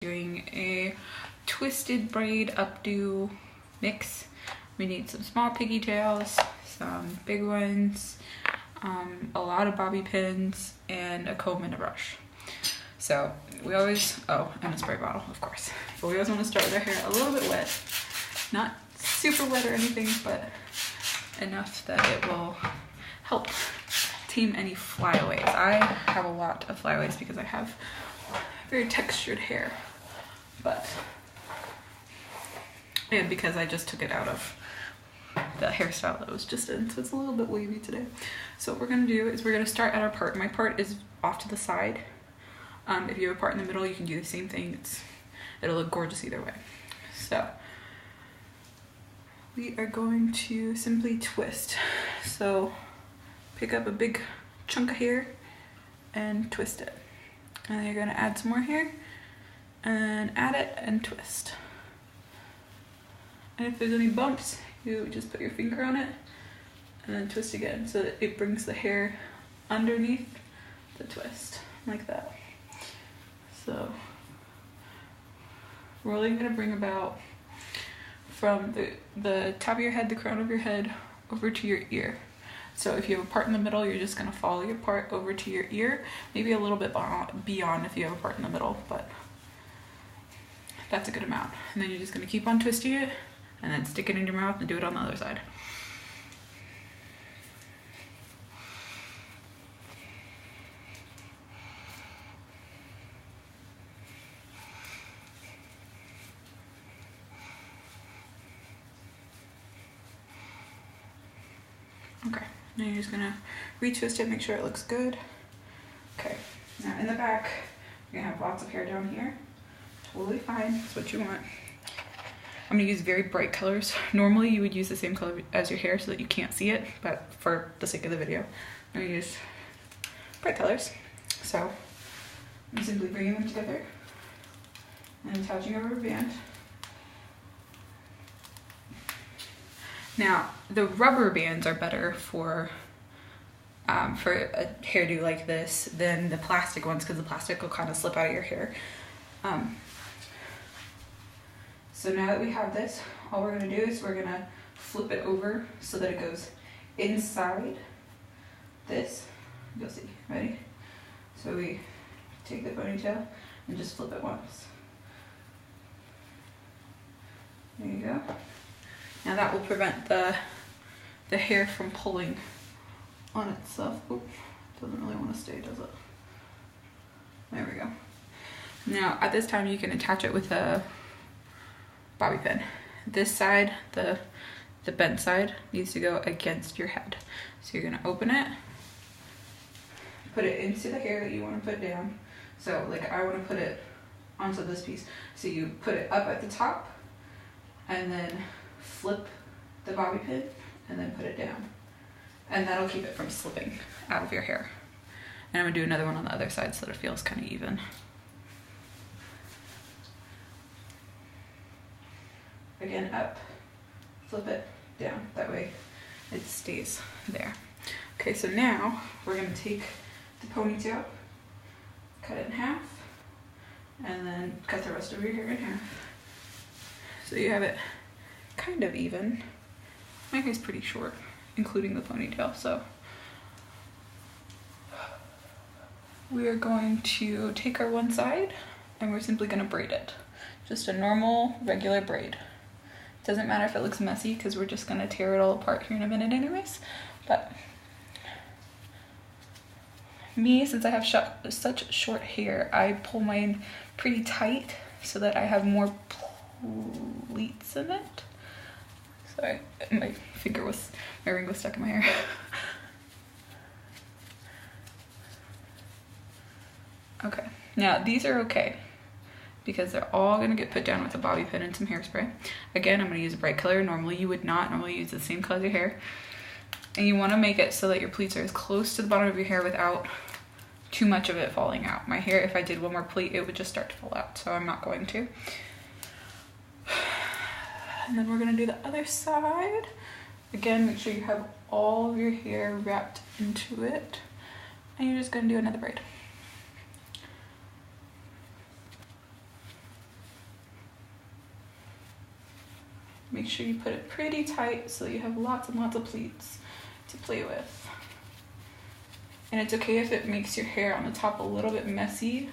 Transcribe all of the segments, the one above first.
Doing a twisted braid updo mix. We need some small pigtails, some big ones, a lot of bobby pins, and a comb and a brush. So we always, and a spray bottle, of course. But we always want to start with our hair a little bit wet. Not super wet or anything, but enough that it will help tame any flyaways. I have a lot of flyaways because I have very textured hair. And because I just took it out of the hairstyle that it was just in, so it's a little bit wavy today. So what we're gonna do is we're gonna start at our part. My part is off to the side. If you have a part in the middle, you can do the same thing. It'll look gorgeous either way. So we are going to simply twist. So pick up a big chunk of hair and twist it. And then you're gonna add some more hair and add it and twist. And if there's any bumps, you just put your finger on it and then twist again so that it brings the hair underneath the twist, like that. So we're only gonna bring about from the top of your head, the crown of your head, over to your ear. So if you have a part in the middle, you're just gonna follow your part over to your ear, maybe a little bit beyond if you have a part in the middle, but that's a good amount. And then you're just gonna keep on twisting it and then stick it in your mouth and do it on the other side. Okay, now you're just gonna retwist it, make sure it looks good. Okay, now in the back, you're gonna have lots of hair down here. Totally fine, that's what you want. I'm gonna use very bright colors. Normally you would use the same color as your hair so that you can't see it, but for the sake of the video, I'm gonna use bright colors. So I'm simply bringing them together and attaching a rubber band. Now, the rubber bands are better for a hairdo like this than the plastic ones, because the plastic will kind of slip out of your hair. So now that we have this, all we're gonna do is we're gonna flip it over so that it goes inside this. You'll see, ready? So we take the ponytail and just flip it once. There you go. Now that will prevent the hair from pulling on itself. Oop, doesn't really want to stay, does it? There we go. Now at this time you can attach it with a bobby pin. This side, the bent side, needs to go against your head. So you're gonna open it, put it into the hair that you want to put down. So like I want to put it onto this piece. So you put it up at the top and then flip the bobby pin and then put it down. And that'll keep it from slipping out of your hair. And I'm gonna do another one on the other side so that it feels kind of even. Again, up, flip it down. That way it stays there. Okay, so now we're gonna take the ponytail, cut it in half, and then cut the rest of your hair in half. So you have it kind of even. My hair's pretty short, including the ponytail, so we are going to take our one side and we're simply gonna braid it. Just a normal, regular braid. Doesn't matter if it looks messy because we're just gonna tear it all apart here in a minute anyways. But me, since I have such short hair, I pull mine pretty tight so that I have more pleats in it. Sorry, my ring was stuck in my hair. Okay, now these are okay because they're all gonna get put down with a bobby pin and some hairspray. Again, I'm gonna use a bright color. Normally you would not. Normally use the same color as your hair. And you wanna make it so that your pleats are as close to the bottom of your hair without too much of it falling out. My hair, if I did one more pleat, it would just start to fall out, so I'm not going to. And then we're gonna do the other side. Again, make sure you have all of your hair wrapped into it. And you're just gonna do another braid. make sure you put it pretty tight so you have lots and lots of pleats to play with. And it's okay if it makes your hair on the top a little bit messy,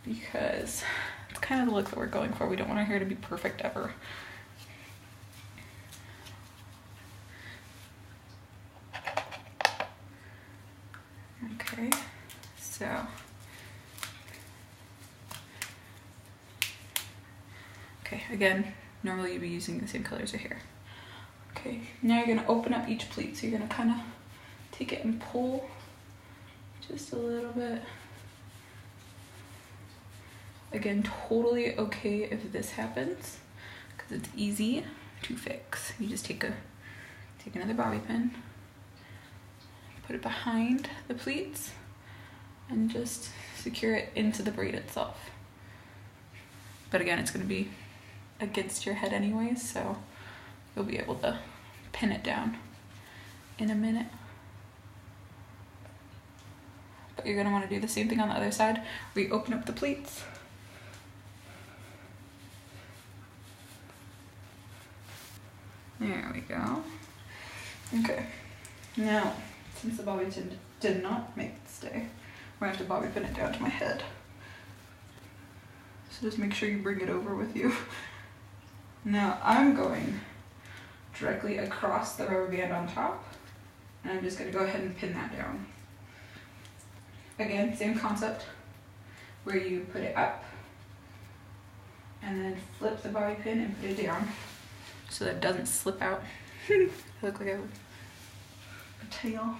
because it's kind of the look that we're going for. We don't want our hair to be perfect ever. Okay, so okay, again, normally you'd be using the same colors of hair. Okay, now you're gonna open up each pleat. So you're gonna kind of take it and pull just a little bit. Again, totally okay if this happens, because it's easy to fix. You just take another bobby pin, put it behind the pleats, and just secure it into the braid itself. But again, it's going to be against your head anyways, so you'll be able to pin it down in a minute. But you're going to want to do the same thing on the other side, where you open up the pleats. There we go. Okay, now since the bobby pin did not make it stay, we're gonna have to bobby pin it down to my head. So just make sure you bring it over with you. Now I'm going directly across the rubber band on top, and I'm just gonna go ahead and pin that down. Again, same concept, where you put it up and then flip the bobby pin and put it down so that it doesn't slip out. I look like I have a tail.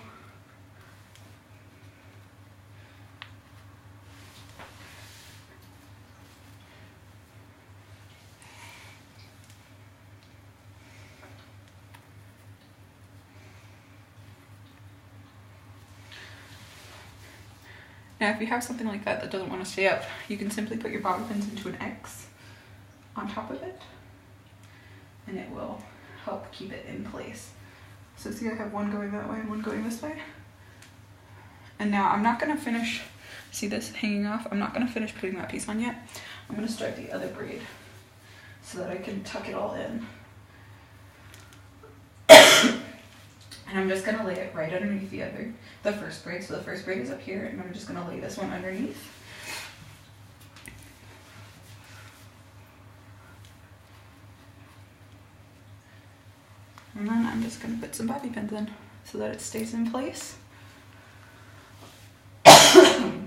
Now if you have something like that that doesn't want to stay up, you can simply put your bobby pins into an X on top of it, and it will help keep it in place. So see, I have one going that way and one going this way. And now I'm not gonna finish, see this hanging off? I'm not gonna finish putting that piece on yet. I'm gonna start the other braid so that I can tuck it all in. And I'm just gonna lay it right underneath the first braid. So the first braid is up here, and I'm just gonna lay this one underneath. And then I'm just gonna put some bobby pins in so that it stays in place.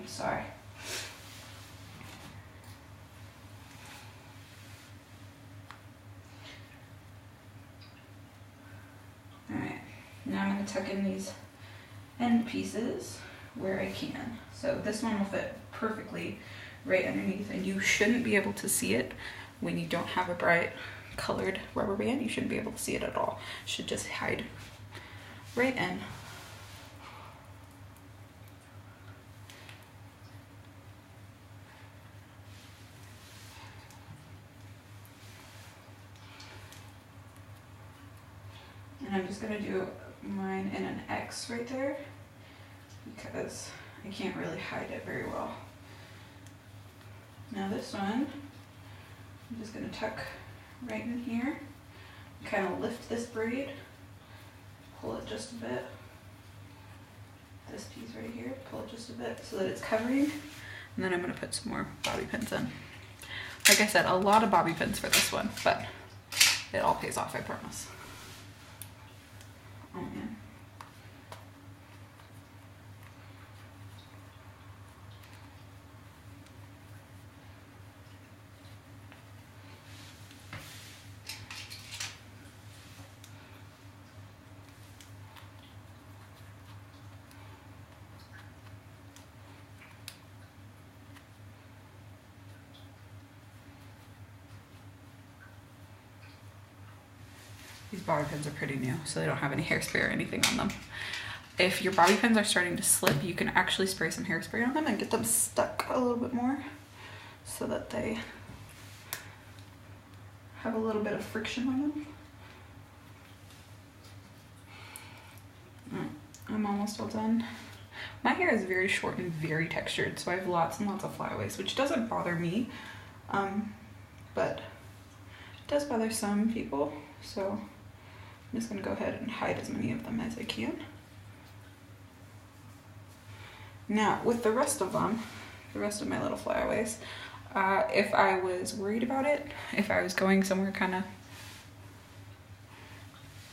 Sorry. Alright, now I'm gonna tuck in these end pieces where I can. So this one will fit perfectly right underneath, and you shouldn't be able to see it when you don't have a bright colored rubber band. You shouldn't be able to see it at all. It should just hide right in. And I'm just gonna do mine in an X right there because I can't really hide it very well. Now this one, I'm just gonna tuck right in here, kind of lift this braid, pull it just a bit, this piece right here, pull it just a bit so that it's covering, and then I'm going to put some more bobby pins in. Like I said, a lot of bobby pins for this one, but it all pays off, I promise. Oh man. These bobby pins are pretty new, so they don't have any hairspray or anything on them. If your bobby pins are starting to slip, you can actually spray some hairspray on them and get them stuck a little bit more so that they have a little bit of friction on them. I'm almost all done. My hair is very short and very textured, so I have lots and lots of flyaways, which doesn't bother me, but does bother some people, so I'm just gonna go ahead and hide as many of them as I can. Now, with the rest of them, the rest of my little flyaways, if I was worried about it, if I was going somewhere kind of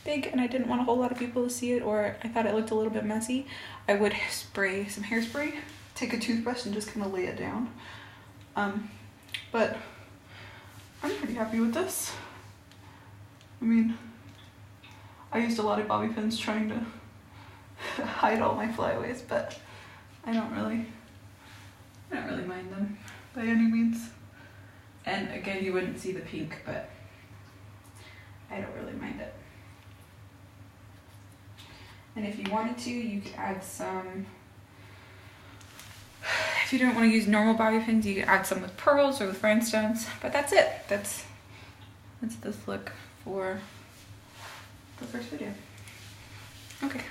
big and I didn't want a whole lot of people to see it, or I thought it looked a little bit messy, I would spray some hairspray, take a toothbrush and just kind of lay it down. But I'm pretty happy with this. I mean, I used a lot of bobby pins trying to hide all my flyaways, but I don't really mind them by any means. And again, you wouldn't see the pink, but I don't really mind it. And if you wanted to, you could add some, if you don't want to use normal bobby pins, you could add some with pearls or with rhinestones, but that's it. That's this look for the first video. Okay.